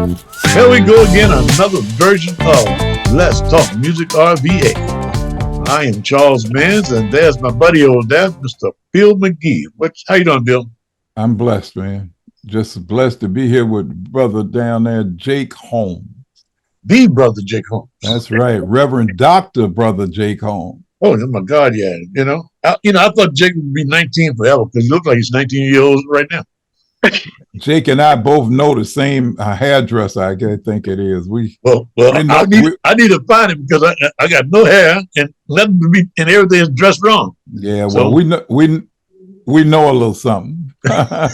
Here we go again, another version of Let's Talk Music RVA. I am Charles Mans, and there's my buddy over there, Mr. Bill McGee. How you doing, Bill? I'm blessed, man. Just blessed to be here with brother down there, Jake Holmes. The brother Jake Holmes. That's right, Reverend Dr. Brother Jake Holmes. Oh my God, yeah. I thought Jake would be 19 forever because he looks like he's 19 years old right now. Jake and I both know the same hairdresser. I think it is. I need to find him because I got no hair and nothing to be, and everything is dressed wrong. Yeah, well, we know a little something. I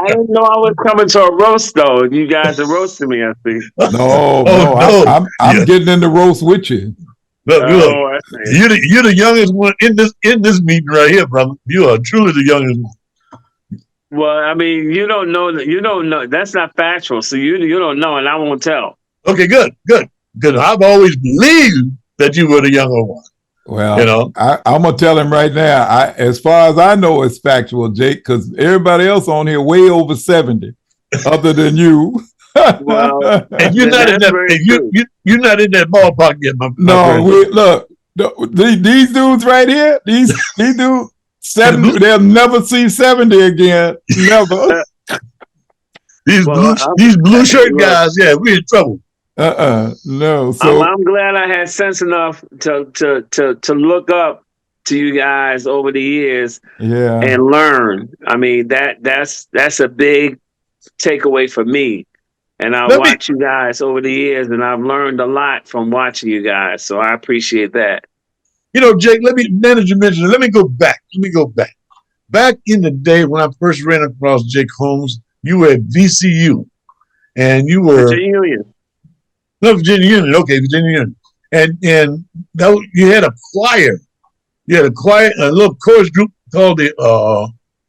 didn't know I was coming to a roast though. You guys are roasting me, I think. No, I'm getting in the roast with you. Look, you're the youngest one in this meeting right here, brother. You are truly the youngest one. Well, I mean, you don't know. That's not factual. So you don't know, and I won't tell. Okay, good. I've always believed that you were the younger one. Well, I'm gonna tell him right now. As far as I know, it's factual, Jake, because everybody else on here way over 70, other than you. Well, and you're not in that. You're not in that ballpark yet, my friend. Look, these dudes right here, these dudes. 70, they'll never see 70 again. Never. These blue shirt guys, yeah, we're in trouble. No. So I'm glad I had sense enough to look up to you guys over the years, and learn. I mean that's a big takeaway for me. And I watch you guys over the years, and I've learned a lot from watching you guys. So I appreciate that. Jake, let me go back. Back in the day when I first ran across Jake Holmes, you were at VCU. And you were Virginia Union. No, Virginia Union. Okay, Virginia Union. And you had a choir. You had a little chorus group called the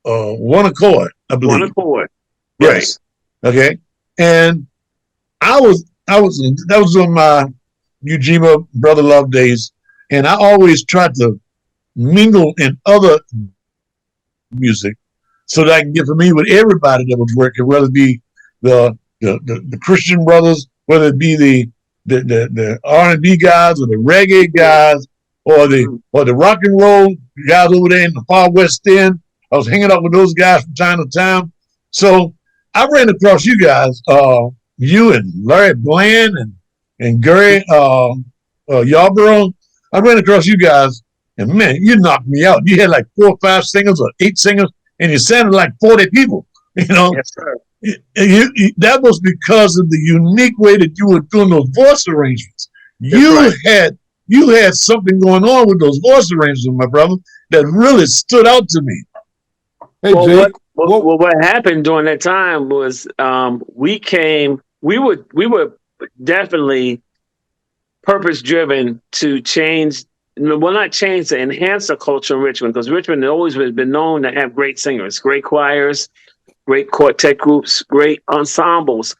One Accord, I believe. One Accord. Yes. Right. Okay. And that was on my Ujima Brother Love days. And I always tried to mingle in other music so that I can get familiar with everybody that was working, whether it be the Christian brothers, whether it be the R&B guys or the reggae guys or the rock and roll guys over there in the far west end. I was hanging out with those guys from time to time. So I ran across you guys, you and Larry Bland and Gary Yarborough. I ran across you guys, and man, you knocked me out. You had like 4 or 5 singers or 8 singers, and you sounded like 40 people. Yes, sir. That was because of the unique way that you were doing those voice arrangements. You had something going on with those voice arrangements, my brother, that really stood out to me. Hey, Jake. What happened during that time was we were definitely purpose-driven to to enhance the culture in Richmond, because Richmond has always been known to have great singers, great choirs, great quartet groups, great ensembles.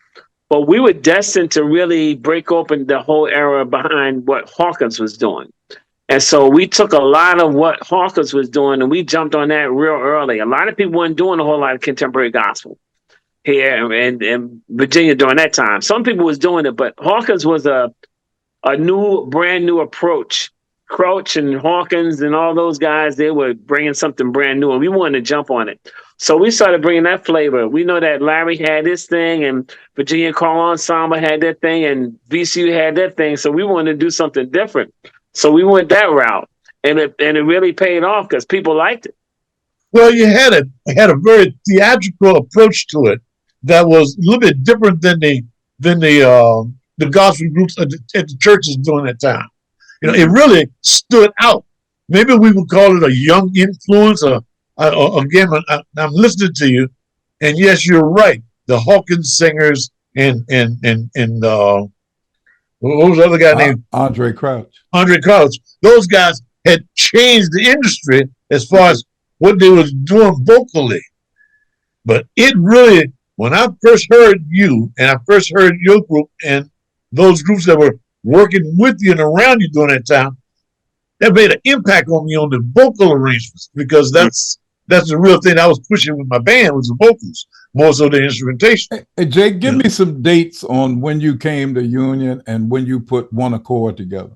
But we were destined to really break open the whole era behind what Hawkins was doing. And so we took a lot of what Hawkins was doing and we jumped on that real early. A lot of people weren't doing a whole lot of contemporary gospel here in Virginia during that time. Some people was doing it, but Hawkins was a brand new approach. Crouch and Hawkins and all those guys, they were bringing something brand new, and we wanted to jump on it. So we started bringing that flavor. We know that Larry had his thing, and Virginia Choral Ensemble had their thing, and VCU had their thing. So we wanted to do something different. So we went that route, and it really paid off because people liked it. Well, you had a very theatrical approach to it that was a little bit different than the gospel groups at the churches during that time. It really stood out. Maybe we would call it a young influence. Again, I'm listening to you, and yes, you're right. The Hawkins singers and what was the other guy named? Andre Crouch. Andre Crouch. Those guys had changed the industry as far as what they was doing vocally. But it really, when I first heard you and I first heard your group and those groups that were working with you and around you during that time, that made an impact on me on the vocal arrangements, because that's the real thing I was pushing with my band was the vocals. more so the instrumentation. Hey, Jake, give Yeah. me some dates on when you came to Union and when you put One Accord together.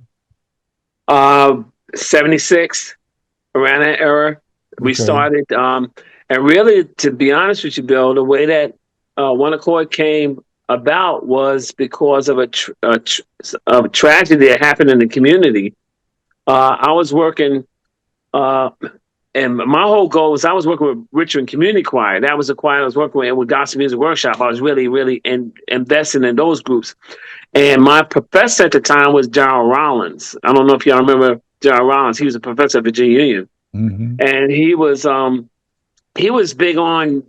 76, around that era, we Okay. started. And really, to be honest with you, Bill, the way that One Accord came about was because of a tragedy that happened in the community. I was working, and my whole goal was I was working with Richmond Community Choir. That was the choir I was working with, and with Gospel Music Workshop. I was really, really investing in those groups. And my professor at the time was Darrell Rollins. I don't know if y'all remember Darrell Rollins. He was a professor at Virginia Union, and he was big on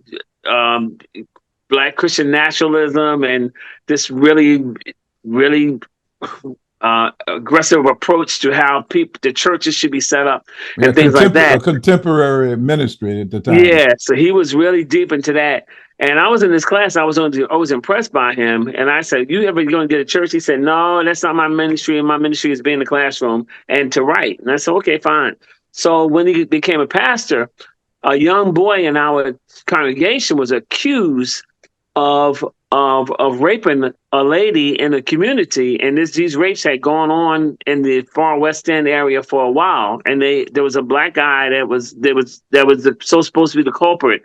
Black Christian nationalism and this really, really aggressive approach to how the churches should be set up and things like that. A contemporary ministry at the time. Yeah, so he was really deep into that. And I was in this class. I was impressed by him. And I said, "You ever going to get a church?" He said, "No, that's not my ministry. My ministry is being in the classroom and to write." And I said, "Okay, fine." So when he became a pastor, a young boy in our congregation was accused of raping a lady in the community, and these rapes had gone on in the far West End area for a while. And there was a black guy that was so supposed to be the culprit,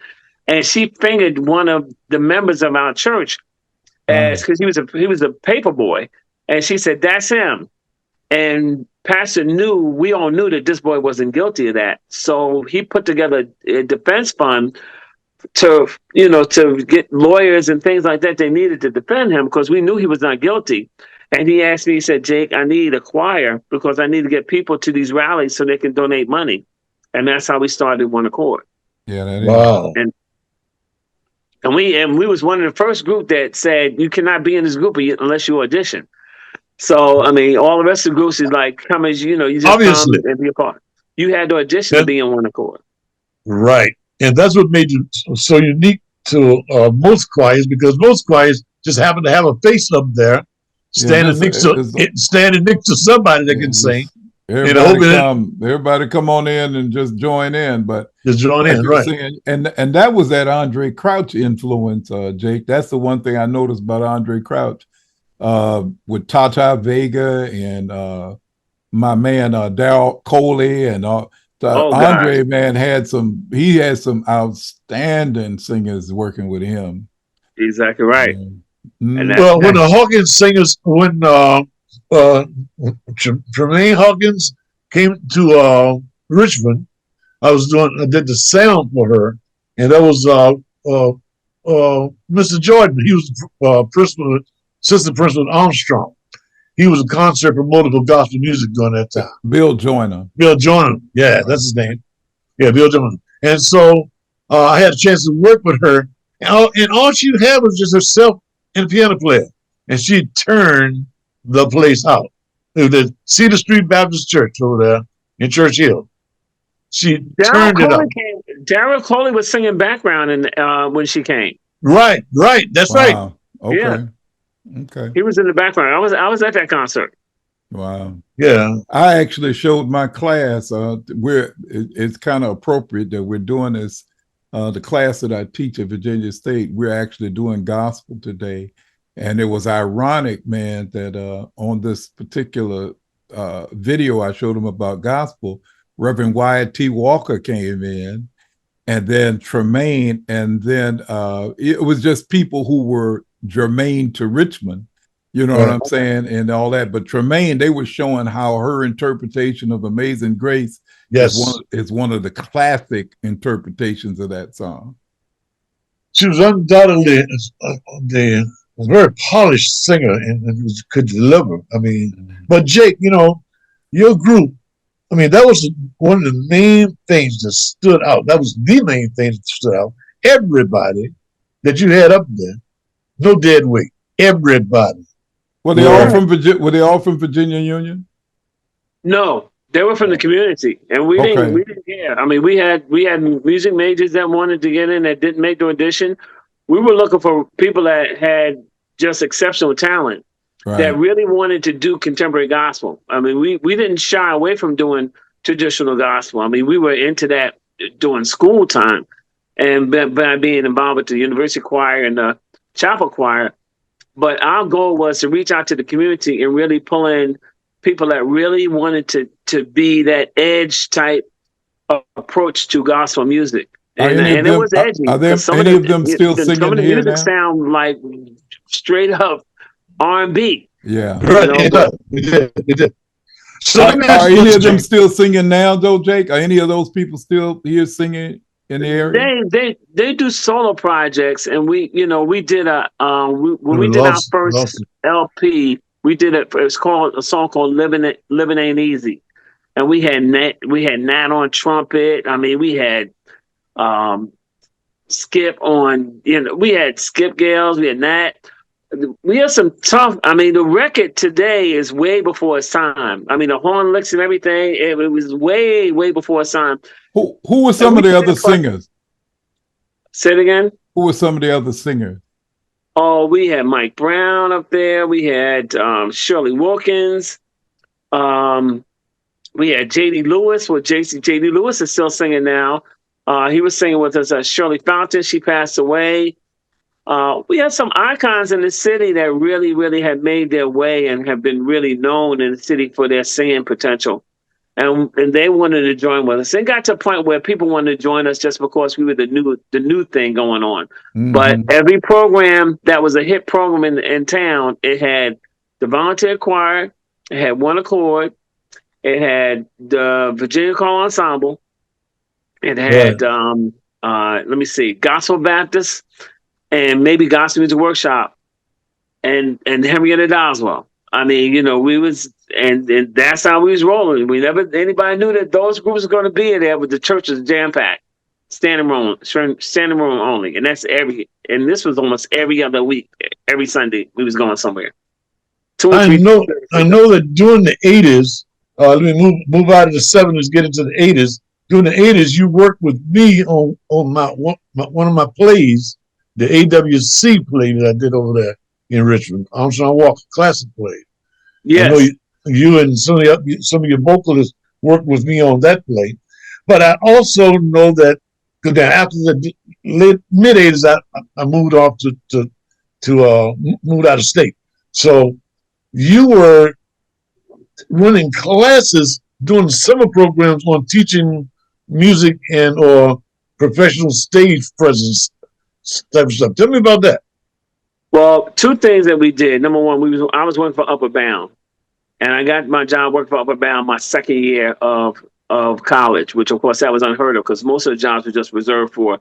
and she fingered one of the members of our church as because he was a paper boy, and she said, "That's him." And Pastor we all knew that this boy wasn't guilty of that, so he put together a defense fund to get lawyers and things like that they needed to defend him because we knew he was not guilty. And he asked me, he said, "Jake, I need a choir because I need to get people to these rallies so they can donate money." And that's how we started One Accord. Yeah, that is. Wow. And we was one of the first group that said you cannot be in this group unless you audition. So I mean, all the rest of the groups is like come as you just Obviously. come and be a part. You had to audition to be in One Accord. Right. And that's what made you so unique to most choirs, because most choirs just happen to have a face up there standing next to somebody that can sing. Everybody come on in and just join in, but just join in, right? And that was that Andre Crouch influence, Jake. That's the one thing I noticed about Andre Crouch with Tata Vega and my man Darryl Coley and Andre, man, had some outstanding singers working with him. Exactly right. When the Hawkins singers, when Tremaine Hawkins came to Richmond, I did the sound for her, and that was Mr. Jordan. He was assistant principal at Armstrong. He was a concert promoter for gospel music during that time. Bill Joyner. Yeah, that's his name. Yeah, Bill Joyner. And so I had a chance to work with her. And all she had was just herself and a piano player. And she turned the place out. The Cedar Street Baptist Church over there in Church Hill. She turned it up. Darryl Coley was singing background when she came. Right. That's right. Okay. Yeah. Okay. He was in the background. I was at that concert. Wow. Yeah. I actually showed my class it's kind of appropriate that we're doing this. The class that I teach at Virginia State, we're actually doing gospel today. And it was ironic, man, that on this particular video I showed them about gospel, Reverend Wyatt T. Walker came in, and then Tremaine, and then it was just people who were germane to Richmond, you know what I'm saying, and all that. But Tremaine, they were showing how her interpretation of Amazing Grace is one of the classic interpretations of that song. She was undoubtedly a very polished singer and could deliver. I mean, but Jake, your group, I mean, that was one of the main things that stood out. That was the main thing that stood out. Everybody that you had up there, no dead weight. Everybody. Were they all from Virginia? Were they all from Virginia Union? No, they were from the community, and we didn't care. I mean, we had music majors that wanted to get in that didn't make the audition. We were looking for people that had just exceptional talent that really wanted to do contemporary gospel. I mean, we didn't shy away from doing traditional gospel. I mean, we were into that during school time. and by being involved with the university choir and the chapel choir. But our goal was to reach out to the community and really pull in people that really wanted to be that edge type approach to gospel music. And it was edgy. Are there any of them still singing some of the here music now? sound like straight up R&B. Yeah. Right. You know, It did. So Are any of them still singing now, though, Jake? Are any of those people still here singing in the area? They do solo projects, and we did when we did our first LP, we did it. It's called a song called "Living Ain't Easy," and we had Nat on trumpet. I mean, we had Skip on. We had Skip Gales. We had Nat. We have some tough. I mean, the record today is way before its time. I mean, the horn licks and everything. It was way before its time. Who were some of the other singers? Say it again. Who were some of the other singers? Oh, we had Mike Brown up there. We had Shirley Wilkins. We had J.D. Lewis. Well, J.D. Lewis is still singing now. He was singing with us. Shirley Fountain. She passed away. We had some icons in the city that really had made their way and have been really known in the city for their singing potential. And they wanted to join with us. It got to a point where people wanted to join us just because we were the new thing going on. Mm-hmm. But every program that was a hit program in town, it had the volunteer choir, it had one accord, it had the Virginia Choral Ensemble, it had Gospel Baptist, and maybe Gospel Music Workshop, and Henrietta Doswell. I mean, we was, and that's how we was rolling. Anybody knew that those groups were going to be there, with the church was jam packed, standing room only, and and this was almost every other week, every Sunday we was going somewhere. I know that during the 80s, let me move out of the 70s, get into the 80s. During the 80s, you worked with me on one of my plays, the AWC play that I did over there in Richmond, Armstrong Walker Classic play. Yes. I know you and some of your vocalists worked with me on that play. But I also know that after the mid 80s, I moved off to moved out of state. So you were running classes, doing summer programs on teaching music and or professional stage presence type of stuff. Tell me about that. Well, two things that we did. Number one, I was working for Upper Bound, and I got my job working for Upper Bound my second year of college, which of course that was unheard of because most of the jobs were just reserved for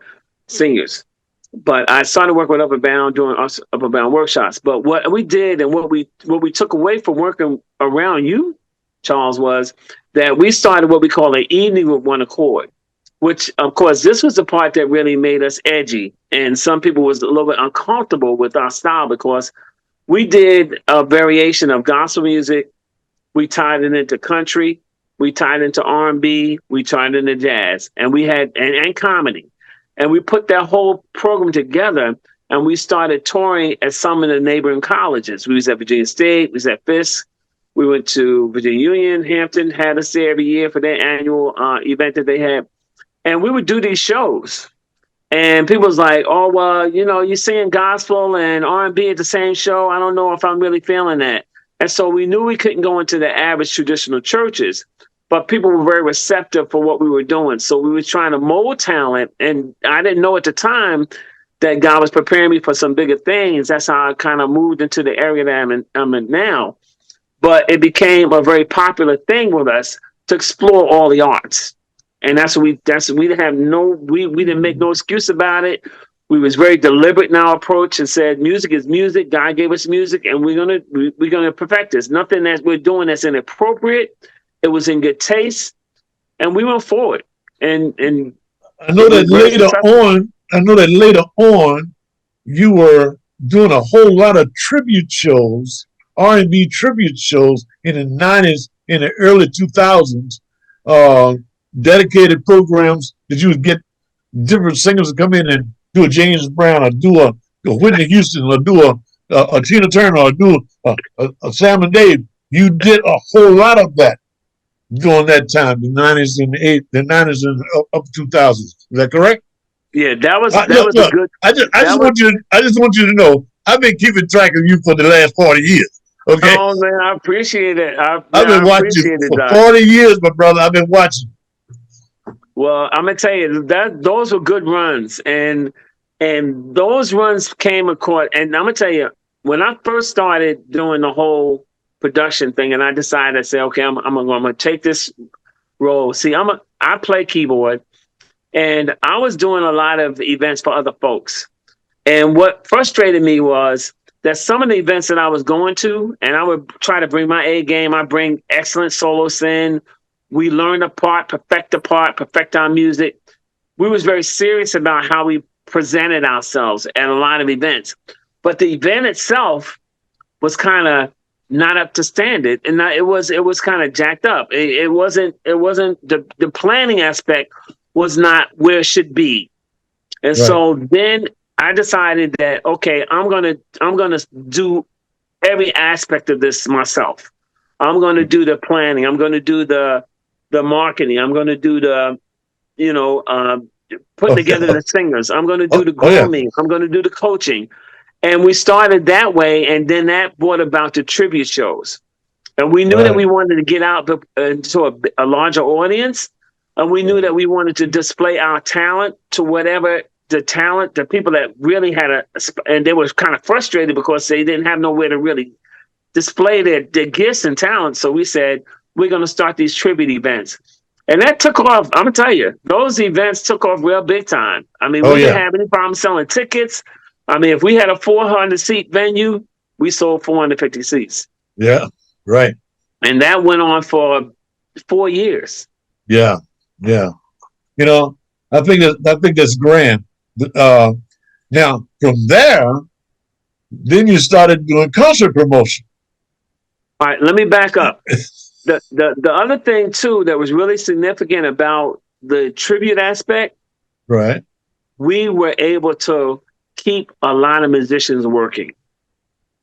seniors. But I started working with Upper Bound doing Upper Bound workshops. But what we did and what we took away from working around you, Charles, was that we started what we call an evening with one accord, which of course this was the part that really made us edgy. And some people was a little bit uncomfortable with our style because we did a variation of gospel music. We tied it into country. We tied it into R&B. We tied it into jazz. And we had, and comedy. And we put that whole program together and we started touring at some of the neighboring colleges. We was at Virginia State, we was at Fisk. We went to Virginia Union, Hampton had us there every year for their annual event that they had. And we would do these shows. And people was like, oh, well, you're singing gospel and R&B at the same show. I don't know if I'm really feeling that. And so we knew we couldn't go into the average traditional churches, but people were very receptive for what we were doing. So we were trying to mold talent. And I didn't know at the time that God was preparing me for some bigger things. That's how I kind of moved into the area that I'm in now. But it became a very popular thing with us to explore all the arts. And we didn't make no excuse about it. We was very deliberate in our approach and said, music is music. God gave us music and we're gonna perfect this. Nothing that we're doing that's inappropriate. It was in good taste. And we went forward. And I know that later on you were doing a whole lot of tribute shows, R&B tribute shows in the 90s, in the early 2000s. Dedicated programs that you would get different singers to come in and do a James Brown or do a Whitney Houston or do a Tina Turner or do a Sam and Dave. You did a whole lot of that during that time, the 90s and the 90s and up to 2000s. Is that correct? Yeah, that was Look, a look, good. I just That was. want you to know I've been keeping track of you for the last 40 years. Okay, Oh man, I appreciate it. I've I been watching you appreciate it, for Doc. 40 years, my brother. I've been watching. Well, I'm gonna tell you that those were good runs, and those runs came across. And I'm gonna tell you, when I first started doing the whole production thing, and I decided to say, okay, I'm gonna take this role. See, I play keyboard, and I was doing a lot of events for other folks. And what frustrated me was that some of the events that I was going to, and I would try to bring my A game, I bring excellent soloists in. We learn the part, perfect our music. We was very serious about how we presented ourselves at a lot of events. But the event itself was kind of not up to standard, and it was kind of jacked up. It wasn't the planning aspect was not where it should be. And Right. so then I decided that, okay, I'm gonna do every aspect of this myself. I'm gonna do the planning. I'm gonna do the marketing. I'm gonna do the putting together the singers. I'm gonna do the Yeah. grooming. I'm gonna do the coaching. And we started that way, and then that brought about the tribute shows. And we knew that we wanted to get out into a larger audience, and we knew that we wanted to display our talent to whatever the people that really had and they were kind of frustrated because they didn't have nowhere to really display their gifts and talents. So we said, we're going to start these tribute events. And that took off. I'm going to tell you, those events took off real big time. I mean, we didn't have any problem selling tickets. I mean, if we had a 400-seat venue, we sold 450 seats. Yeah, right. And that went on for 4 years. Yeah, yeah. You know, I think that's grand. Now from there, then you started doing concert promotion. All right, let me back up. The other thing too that was really significant about the tribute aspect, Right. we were able to keep a lot of musicians working.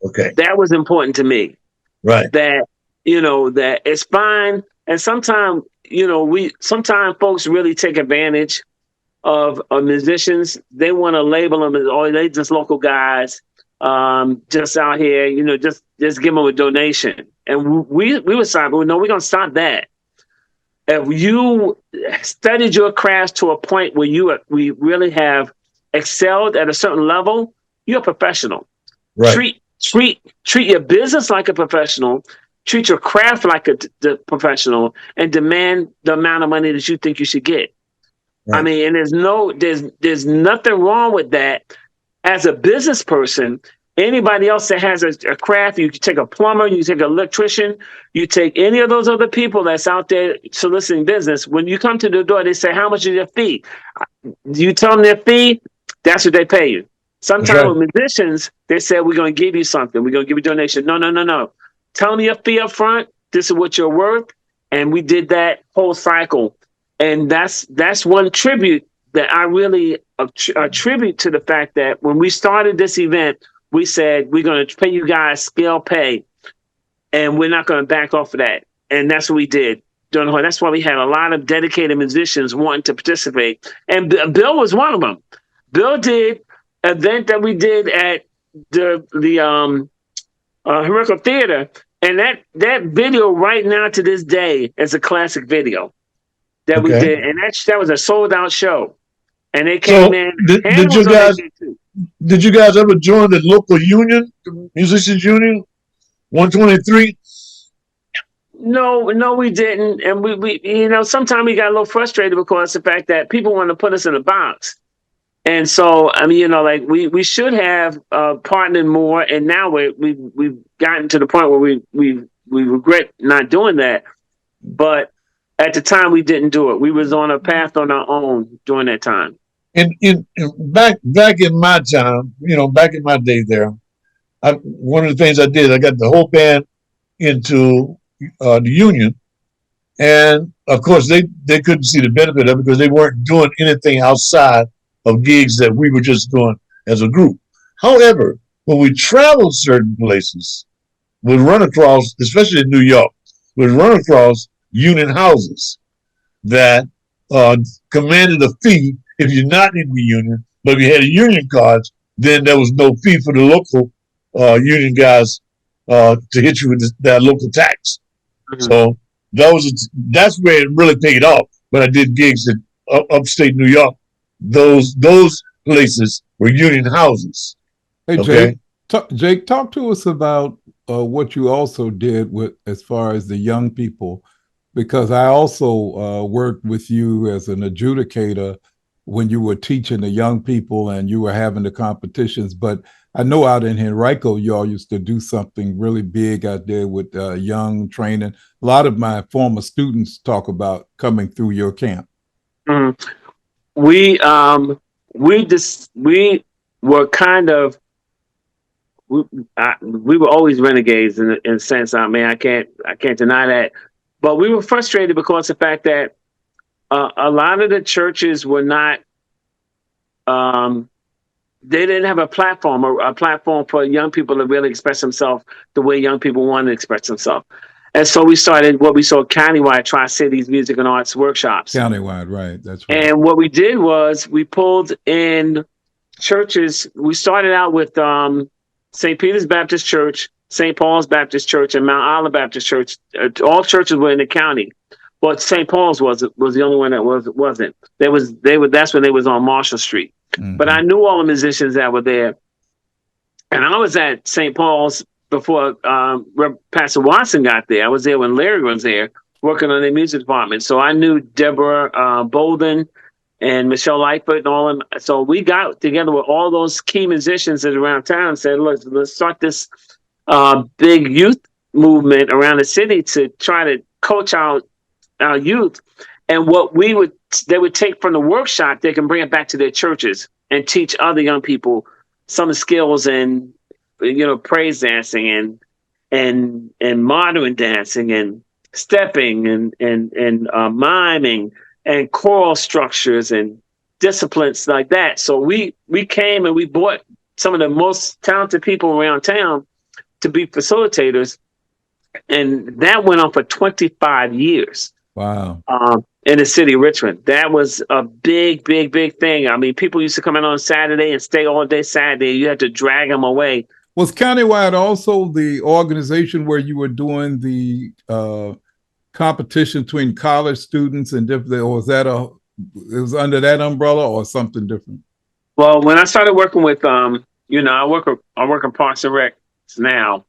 Okay. That was important to me. Right. That that it's fine. And sometimes folks really take advantage of musicians. They want to label them as, oh, they just local guys, just out here, just give them a donation. And we were sorry, but no, we're gonna stop that. If you studied your craft to a point where we really have excelled at a certain level, you're a professional. Right. Treat your business like a professional. Treat your craft like the professional, and demand the amount of money that you think you should get. Right. I mean, and there's nothing wrong with that. As a business person, anybody else that has a craft, you can take a plumber, you take an electrician, you take any of those other people that's out there soliciting business. When you come to the door, they say, how much is your fee? You tell them their fee, that's what they pay you. Sometimes with musicians, they say, we're going to give you something. We're going to give you a donation. No. Tell me your fee up front. This is what you're worth. And we did that whole cycle. And that's one tribute that I really attribute to the fact that when we started this event, we said, we're going to pay you guys scale pay, and we're not going to back off of that. And that's what we did. That's why we had a lot of dedicated musicians wanting to participate. And Bill was one of them. Bill did an event that we did at the Heroic Theater. And that video right now to this day is a classic video that we did. And that was a sold out show. And they came in. Did you guys ever join the local union, the musicians union, 123? No, we didn't. And we sometimes we got a little frustrated because of the fact that people want to put us in a box. And so, I mean, we should have partnered more. And now we've gotten to the point where we regret not doing that. But at the time, we didn't do it. We was on a path on our own during that time. And back in my time, back in my day there, one of the things I did, I got the whole band into the union. And of course, they couldn't see the benefit of it because they weren't doing anything outside of gigs that we were just doing as a group. However, when we traveled certain places, we'd run across, especially in New York, we'd run across union houses that commanded a fee, if you're not in the union. But if you had a union card, then there was no fee for the local union guys to hit you with that local tax. Mhm. So that's where it really paid off. But I did gigs in upstate New York. Those places were union houses. Hey, Okay. Jake, talk to us about what you also did with as far as the young people, because I also worked with you as an adjudicator when you were teaching the young people and you were having the competitions. But I know out in Henrico, y'all used to do something really big out there with young training. A lot of my former students talk about coming through your camp. Mhm. We were kind of we were always renegades in a sense. I mean, I can't deny that. But we were frustrated because of the fact that a lot of the churches were not. They didn't have a platform for young people to really express themselves the way young people want to express themselves. And so we started what we saw countywide Tri-Cities Music and Arts workshops. Countywide, right? That's right. And what we did was we pulled in churches. We started out with St. Peter's Baptist Church, St. Paul's Baptist Church, and Mount Olive Baptist Church. All churches were in the county, but St. Paul's was the only one that wasn't. That's when they was on Marshall Street. Mm-hmm. But I knew all the musicians that were there, and I was at St. Paul's before Pastor Watson got there. I was there when Larry was there working on the music department, so I knew Deborah Bolden and Michelle Lightfoot and all of them. So we got together with all those key musicians that around town and said, look, let's start this big youth movement around the city to try to coach our youth. And what they would take from the workshop, they can bring it back to their churches and teach other young people some skills in, praise dancing and modern dancing and stepping and miming and choral structures and disciplines like that. So we came and we brought some of the most talented people around town to be facilitators, and that went on for 25 years. Wow. In the city of Richmond. That was a big, big, big thing. I mean, people used to come in on Saturday and stay all day Saturday. You had to drag them away. Was Countywide also the organization where you were doing the competition between college students and different, or was it was under that umbrella or something different? Well, when I started working with, I work in Parks and Rec now.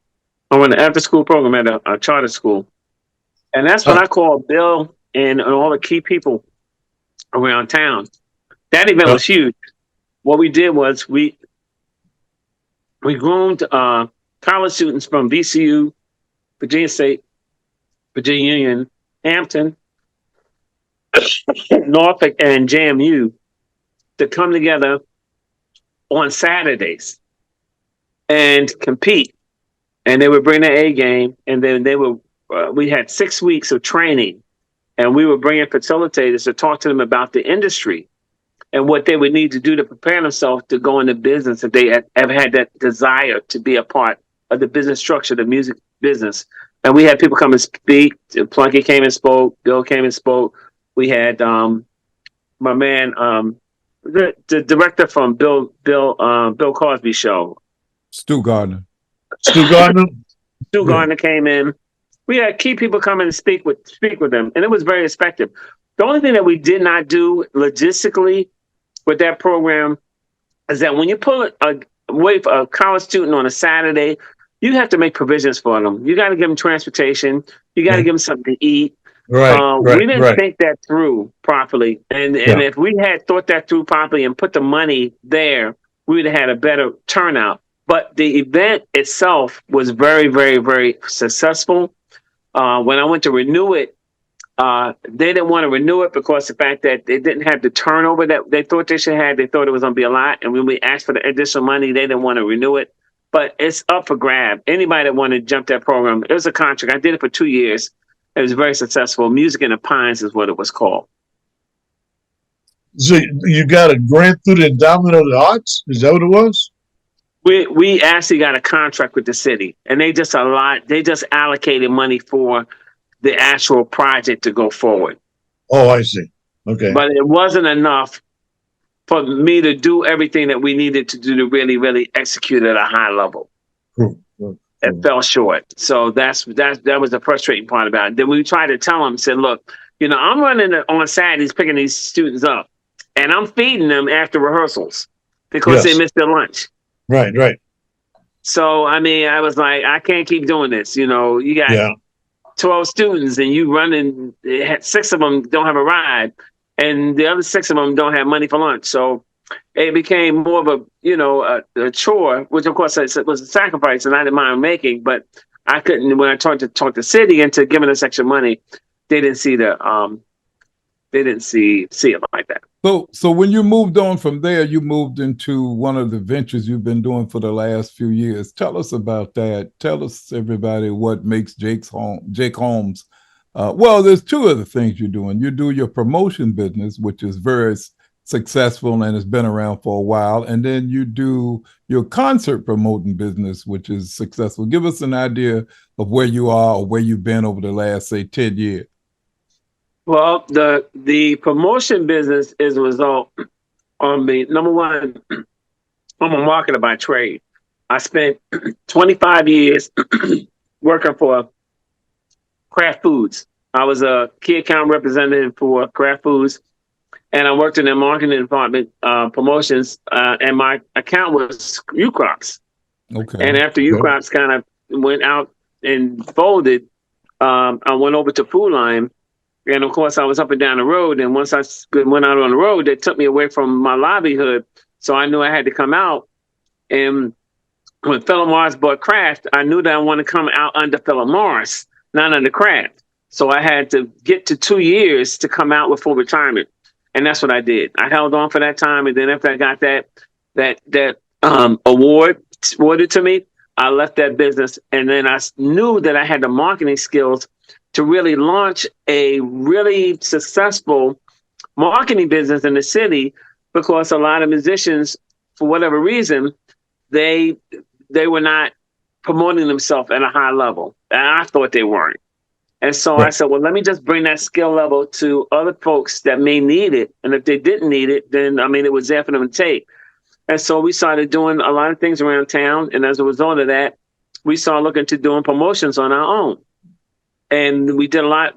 I run the after school program at a charter school. And that's when I called Bill and all the key people around town. That event was huge. What we did was we groomed college students from VCU, Virginia State, Virginia Union, Hampton, Norfolk, and JMU to come together on Saturdays and compete. And they would bring their A game, and then we had 6 weeks of training, and we were bringing facilitators to talk to them about the industry and what they would need to do to prepare themselves to go into business if they ever had that desire to be a part of the business structure, the music business. And we had people come and speak. Plunky came and spoke. Bill came and spoke. We had my man, the director from Bill Cosby show, Stu Gardner. Stu Gardner came in. We had key people come in and speak with them, and it was very effective. The only thing that we did not do logistically with that program is that when you pull a college student on a Saturday, you have to make provisions for them. You got to give them transportation. You got to give them something to eat. Right. We didn't think that through properly, and if we had thought that through properly and put the money there, we would have had a better turnout. But the event itself was very, very, very successful. When I went to renew it, they didn't want to renew it because of the fact that they didn't have the turnover that they thought they should have. They thought it was going to be a lot. And when we asked for the additional money, they didn't want to renew it. But it's up for grab. Anybody that wanted to jump that program, it was a contract. I did it for 2 years. It was very successful. Music in the Pines is what it was called. So you got a grant through the Endowment of the Arts? Is that what it was? We actually got a contract with the city, and they just allocated money for the actual project to go forward. Oh, I see. Okay. But it wasn't enough for me to do everything that we needed to do to really, really execute at a high level. It fell short. So that was the frustrating part about it. Then we tried to tell them, said, look, I'm running on Saturdays, picking these students up, and I'm feeding them after rehearsals because they missed their lunch. Right. So, I mean, I was like, I can't keep doing this. You got 12 students and you running, 6 of them don't have a ride and the other 6 of them don't have money for lunch. So it became more of a chore, which of course was a sacrifice and I didn't mind making, but I couldn't, when I tried to talk the city into giving us extra money, they didn't see it like that. So when you moved on from there, you moved into one of the ventures you've been doing for the last few years. Tell us about that. Tell us, everybody, what makes Jake Holmes. Well, there's 2 other things you're doing. You do your promotion business, which is very successful and has been around for a while. And then you do your concert promoting business, which is successful. Give us an idea of where you are or where you've been over the last, say, 10 years. Well, the promotion business is a result on me. Number one, I'm a marketer by trade. I spent 25 years working for Kraft Foods. I was a key account representative for Kraft Foods, and I worked in their marketing department, promotions, and my account was U-Crops. Okay. And after U-Crops kind of went out and folded, I went over to Food Line. And of course, I was up and down the road. And once I went out on the road, they took me away from my livelihood. So I knew I had to come out. And when Philip Morris bought Kraft, I knew that I wanted to come out under Philip Morris, not under Kraft. So I had to get to 2 years to come out with full retirement. And that's what I did. I held on for that time. And then after I got that award awarded to me, I left that business. And then I knew that I had the marketing skills to really launch a really successful marketing business in the city, because a lot of musicians, for whatever reason, they were not promoting themselves at a high level. And I thought they weren't. And so I said, well, let me just bring that skill level to other folks that may need it. And if they didn't need it, then, I mean, it was there for them to take. And so we started doing a lot of things around town. And as a result of that, we started looking to doing promotions on our own. And we do a lot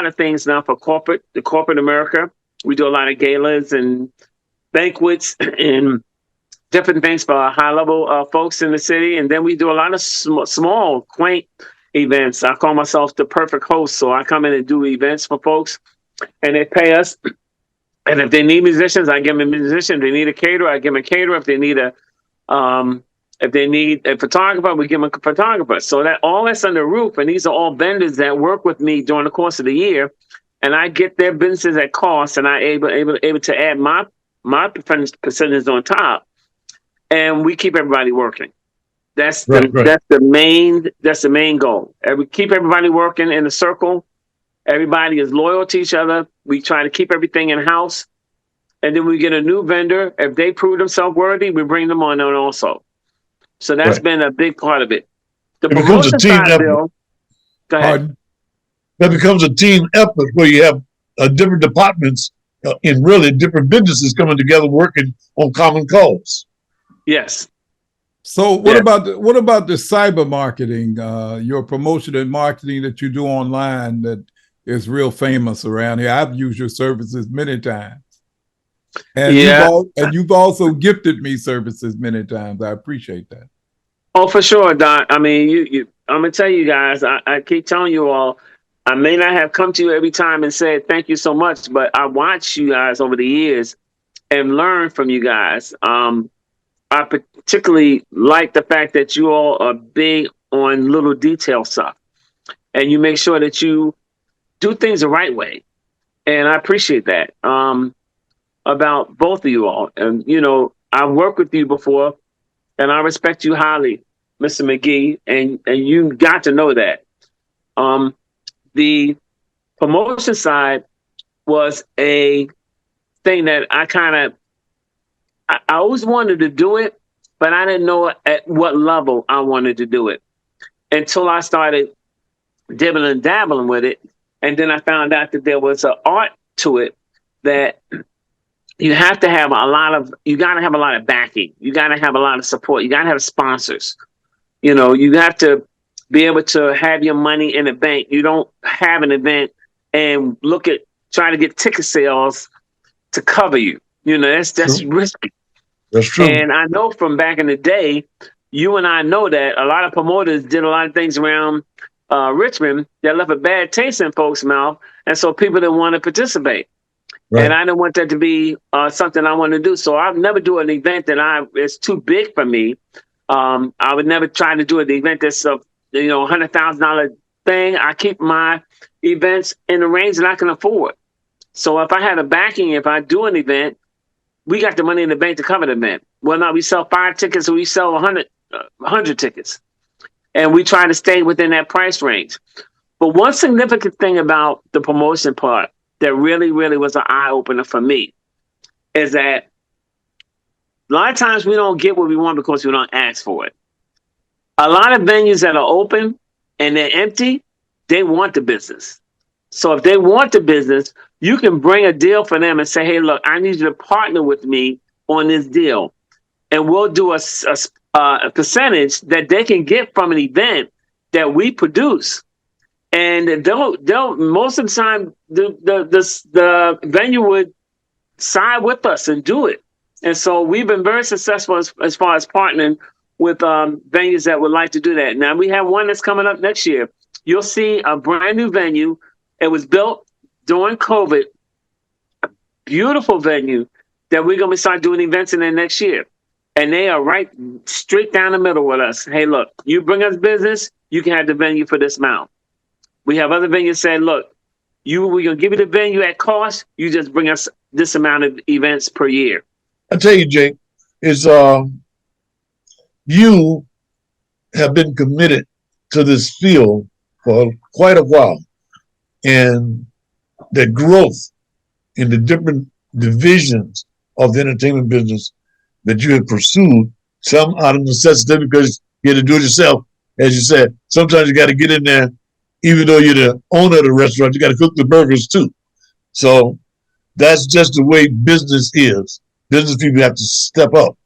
of things now for the corporate America. We do a lot of galas and banquets and different things for high level folks in the city. And then we do a lot of small, quaint events. I call myself the perfect host. So I come in and do events for folks and they pay us. And if they need musicians, I give them a musician. If they need a caterer, I give them a caterer. If they need a photographer, we give them a photographer. So that all that's under the roof. And these are all vendors that work with me during the course of the year. And I get their businesses at cost, and I able to add my percentage on top. And we keep everybody working. That's the main goal. And we keep everybody working in a circle. Everybody is loyal to each other. We try to keep everything in house. And then we get a new vendor. If they prove themselves worthy, we bring them on also. So that's been a big part of it. The promotion side, Bill. Go ahead. That becomes a team effort where you have different departments in really different businesses coming together working on common cause. Yes. So what about the cyber marketing, your promotion and marketing that you do online that is real famous around here? I've used your services many times. And you've also gifted me services many times. I appreciate that. Oh, for sure, Doc. I mean, I'm gonna tell you guys. I keep telling you all. I may not have come to you every time and said thank you so much, but I watch you guys over the years and learn from you guys. I particularly like the fact that you all are big on little detail stuff, and you make sure that you do things the right way. And I appreciate that. About both of you all. And, I've worked with you before and I respect you highly, Mr. McGee, and you got to know that. The promotion side was a thing that I always wanted to do it, but I didn't know at what level I wanted to do it until I started dibbling and dabbling with it. And then I found out that there was an art to it that you have to have you got to have a lot of backing. You got to have a lot of support. You got to have sponsors. You know, you have to be able to have your money in the bank. You don't have an event and try to get ticket sales to cover you. You know, that's risky. That's true. And I know from back in the day, you and I know that a lot of promoters did a lot of things around Richmond that left a bad taste in folks' mouth, and so people didn't want to participate. Right. And I didn't want that to be something I want to do. So I'd never do an event that it's too big for me. I would never try to do an event that's a $100,000 thing. I keep my events in the range that I can afford. So if I had a backing, if I do an event, we got the money in the bank to cover the event. Well, now we sell 5 tickets or we sell 100 tickets. And we try to stay within that price range. But one significant thing about the promotion part that really, really was an eye-opener for me is that a lot of times we don't get what we want because we don't ask for it. A lot of venues that are open and they're empty, they want the business. So if they want the business, you can bring a deal for them and say, hey, look, I need you to partner with me on this deal. And we'll do a percentage that they can get from an event that we produce. And they'll most of the time, the venue would side with us and do it. And so we've been very successful as far as partnering with venues that would like to do that. Now we have one that's coming up next year. You'll see a brand new venue. It was built during COVID, a beautiful venue that we're going to start doing events in there next year. And they are right straight down the middle with us. Hey, look, you bring us business, you can have the venue for this amount. We have other venues saying, look, we're going to give you the venue at cost. You just bring us this amount of events per year. I tell you, Jake, you have been committed to this field for quite a while. And the growth in the different divisions of the entertainment business that you have pursued, some out of necessity because you had to do it yourself. As you said, sometimes you got to get in there, even though you're the owner of the restaurant, you got to cook the burgers too. So that's just the way business is. Business people have to step up.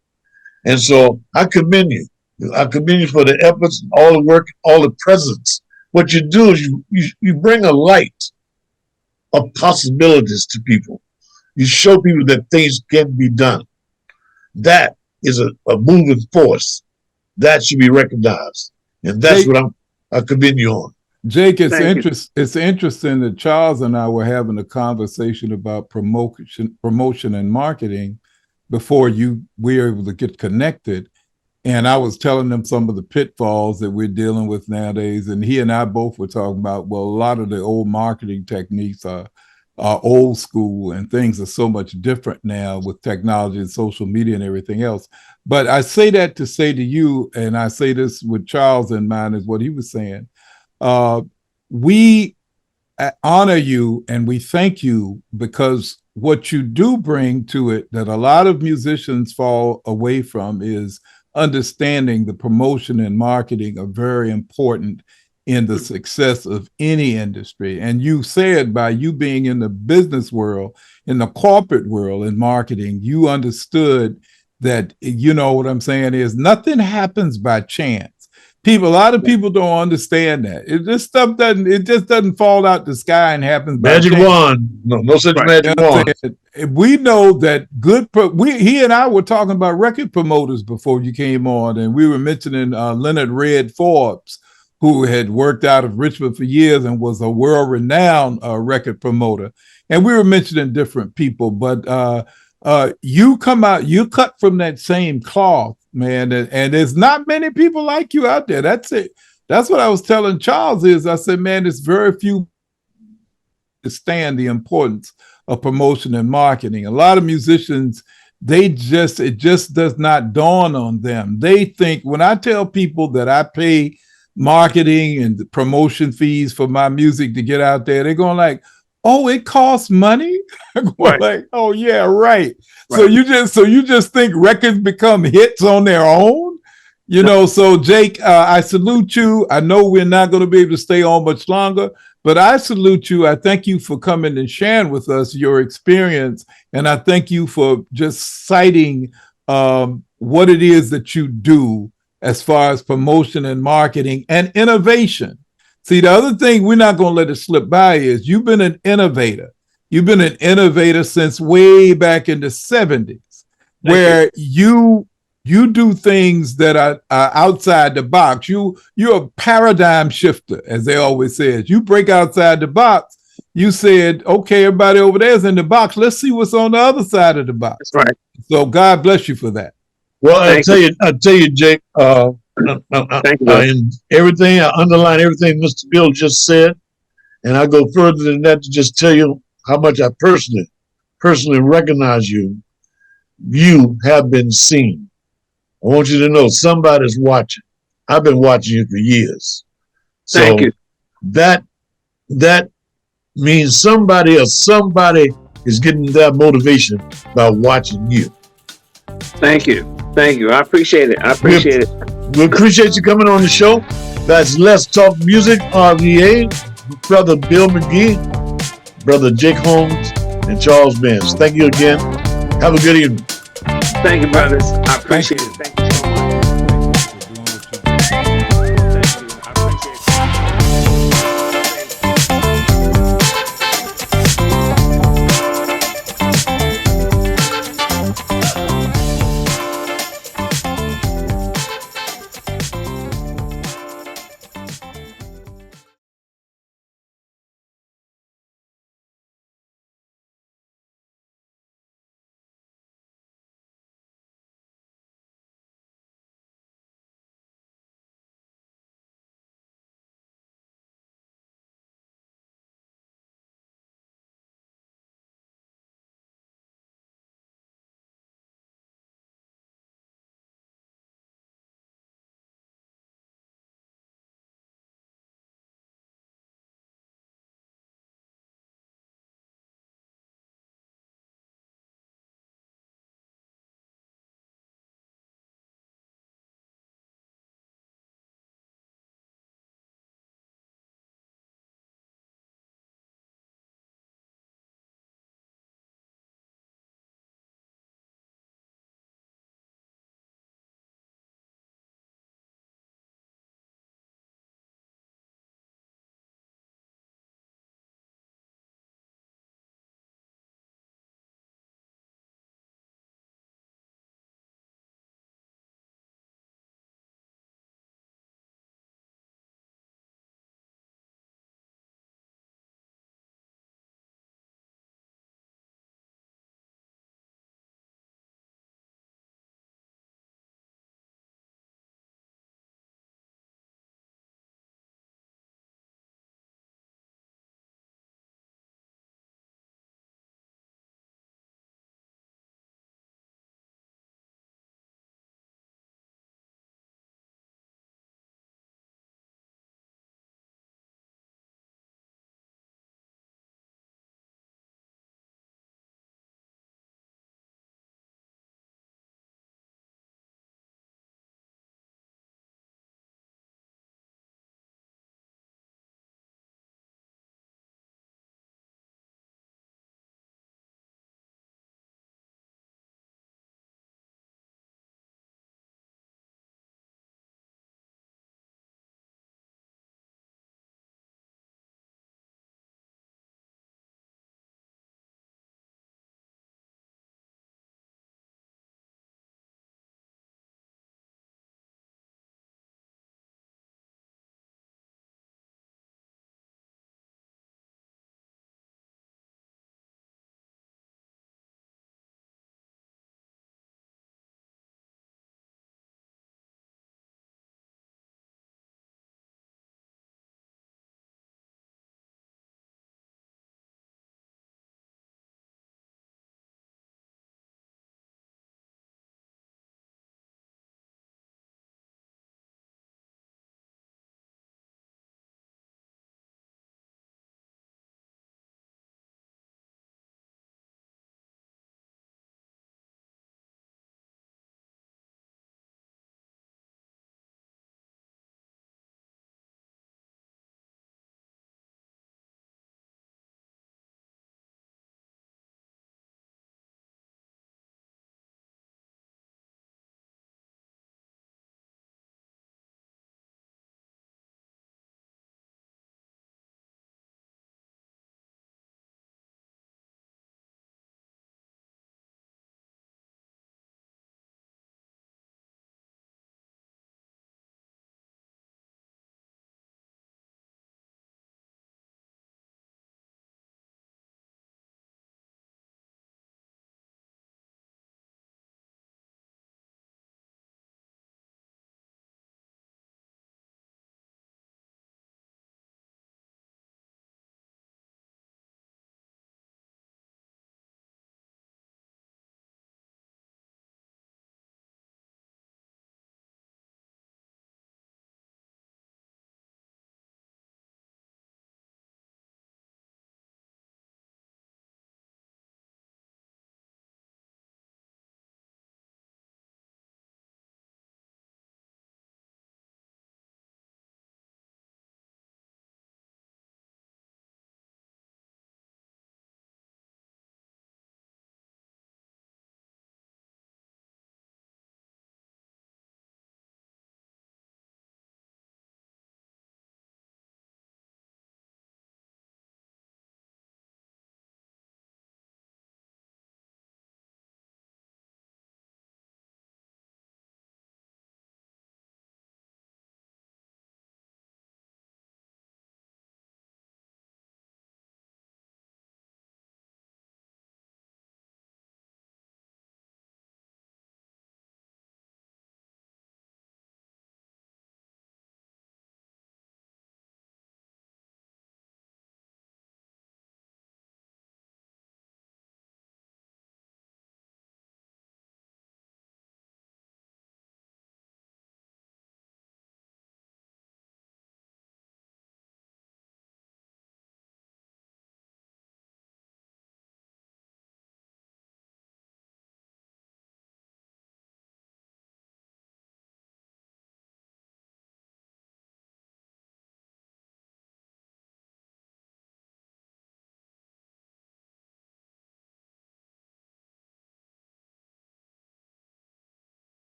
And so I commend you. I commend you for the efforts, all the work, all the presence. What you do is you bring a light of possibilities to people. You show people that things can be done. That is a moving force. That should be recognized. And that's what I commend you on. Jake, it's interesting that Charles and I were having a conversation about promotion and marketing before we were able to get connected. And I was telling them some of the pitfalls that we're dealing with nowadays. And he and I both were talking about, well, a lot of the old marketing techniques are old school and things are so much different now with technology and social media and everything else. But I say that to say to you, and I say this with Charles in mind, is what he was saying. We honor you and we thank you because what you do bring to it that a lot of musicians fall away from is understanding the promotion and marketing are very important in the success of any industry. And you said by you being in the business world, in the corporate world in marketing, you understood that, you know what I'm saying is nothing happens by chance. A lot of people don't understand that. This stuff just doesn't fall out the sky and happens by magic chance. Wand. No such magic wand. We know that he and I were talking about record promoters before you came on, and we were mentioning Leonard Red Forbes, who had worked out of Richmond for years and was a world-renowned record promoter. And we were mentioning different people, but you cut from that same cloth, man, and there's not many people like you out there. That's it. That's what I was telling Charles I said, man, there's very few understand the importance of promotion and marketing. A lot of musicians, it just does not dawn on them. They think, when I tell people that I pay marketing and the promotion fees for my music to get out there, they're going like, oh, it costs money? Right. Like, oh yeah, right. So you just think records become hits on their own? You know, so Jake, I salute you. I know we're not going to be able to stay on much longer, But I salute you. I thank you for coming and sharing with us your experience. And I thank you for just citing what it is that you do as far as promotion and marketing and innovation. See, the other thing we're not going to let it slip by is you've been an innovator. You've been an innovator since way back in the 70s, where you do things that are outside the box. You're a paradigm shifter, as they always say. You break outside the box. You said, okay, everybody over there is in the box. Let's see what's on the other side of the box. That's right. So God bless you for that. Well, I tell you, Jake, in everything, I underline everything Mr. Bill just said. And I go further than that to just tell you how much I personally recognize you. You have been seen. I want you to know somebody's watching. I've been watching you for years. Thank you. That means somebody is getting that motivation by watching you. Thank you. Thank you. I appreciate it. We appreciate you coming on the show. That's Let's Talk Music RVA, Brother Bill McGee, Brother Jake Holmes, and Charles Benz. Thank you again. Have a good evening. Thank you, brothers. I appreciate it. Thank you.